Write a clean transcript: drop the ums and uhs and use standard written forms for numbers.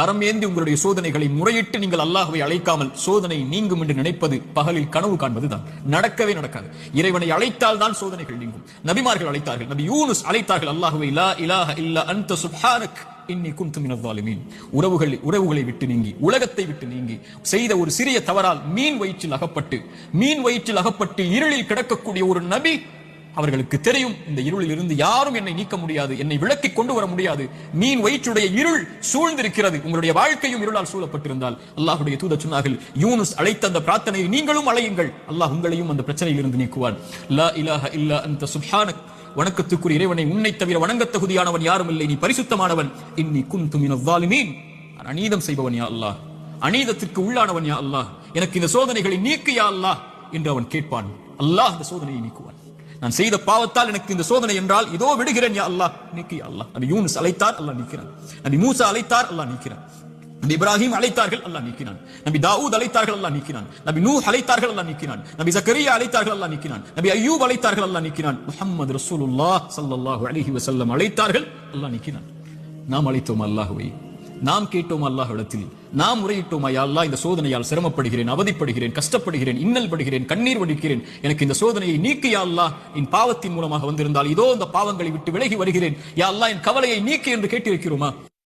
கரம் ஏந்தி உங்களுடைய சோதனைகளை முறையிட்டு நீங்கள் அல்லாஹ்வை அழைக்காமல் சோதனை நீங்கும் என்று நினைப்பது பகலில் கனவு காண்பதுதான். நடக்கவே நடக்காது. இறைவனை அழைத்தால் தான் சோதனைகள் நீங்கும். நபிமார்கள் அழைத்தார்கள். நபி யூனுஸ் அழைத்தார்கள் அல்லாஹ்வை, லா இலாஹ இல்லா அன்த சுப்ஹானக் இன்னி குன்து மினல் ஸாலிமீன். உறவுகளை விட்டு நீங்கி, உலகத்தை விட்டு நீங்கி செய்த ஒரு சிறிய தவறால் மீன் வயிற்றில் அகப்பட்டு இருளில் கிடக்கக்கூடிய ஒரு நபி, அவர்களுக்கு தெரியும் இந்த இருளில் இருந்து யாரும் என்னை நீக்க முடியாது, என்னை விலக்கி கொண்டு வர முடியாது. மீன் வயிற்றுடைய இருள் சூழ்ந்திருக்கிறது. உங்களுடைய வாழ்க்கையும் இருளால் சூழப்பட்டிருந்தால் அல்லாஹ்வுடைய தூதர் சொன்னார்கள், யூனுஸ் அழைத்த அந்த பிரார்த்தனையை நீங்களும் அழையுங்கள், அல்லாஹ் உங்களையும் அந்த பிரச்சனையில் இருந்து நீக்குவான். லா இலாஹ இல்லா அன்த சுப்ஹானக், வணக்கத்துக்குரிய இறைவனை, உன்னை தவிர வணங்க தகுதியானவன் யாரும் இல்லை, நீ பரிசுத்தமானவன். இன்னி குன்து மினல் ஸாலிமீன், அநீதம் செய்பவன் யா அல்லாஹ், அநீதத்திற்கு உள்ளானவன் யா அல்லாஹ், எனக்கு இந்த சோதனைகளை நீக்கு யா அல்லாஹ் என்று அவன் கேட்பான். அல்லாஹ் இந்த சோதனையை நீக்குவான். நான் செய்த பாவத்தால் எனக்கு இந்த சோதனை என்றால் இதோ விடுகிறேன் யா அல்லாஹ், நீக்கு யா அல்லாஹ். நபி யூனுஸ் அழைத்தார், அல்லாஹ் நீக்கிறான். நபி மூசா அழைத்தார், அல்லாஹ் நீக்கிறான். நபி இப்ராஹிம் அழைத்தார்கள், அல்லாஹ் நீக்கினான். நபி தாவூத் அழைத்தார்கள், அல்லாஹ் நீக்கினான். நபி நூஹ் அழைத்தார்கள், அல்லாஹ் நீக்கினான். நபி ஜக்கரியா அழைத்தார்கள், அல்லாஹ் நீக்கினான். நபி அய்யூப் அழைத்தார்கள், அல்லாஹ் நீக்கினான். முஹம்மது ரசூலுல்லாஹ் ஸல்லல்லாஹு அலைஹி வஸல்லம் அழைத்தார்கள், அல்லாஹ் நீக்கினான். நாம் அழைத்தோம் அல்லாஹ்வை, நாம் கேட்டோம் அல்லாஹ்விடத்தில், நாம் முறையிட்டோம், யா அல்லாஹ் இந்த சோதனையால் சிரமப்படுகிறேன், அவதிப்படுகிறேன், கஷ்டப்படுகிறேன், இன்னல் படுகிறேன், கண்ணீர் வடிக்கிறேன், எனக்கு இந்த சோதனையை நீக்கு யா அல்லாஹ். என் பாவத்தின் மூலமாக வந்திருந்தால் இதோ இந்த பாவங்களை விட்டு விலகி வருகிறேன் யா அல்லாஹ், என் கவலையை நீக்கு என்று கேட்டிருக்கிறோமா?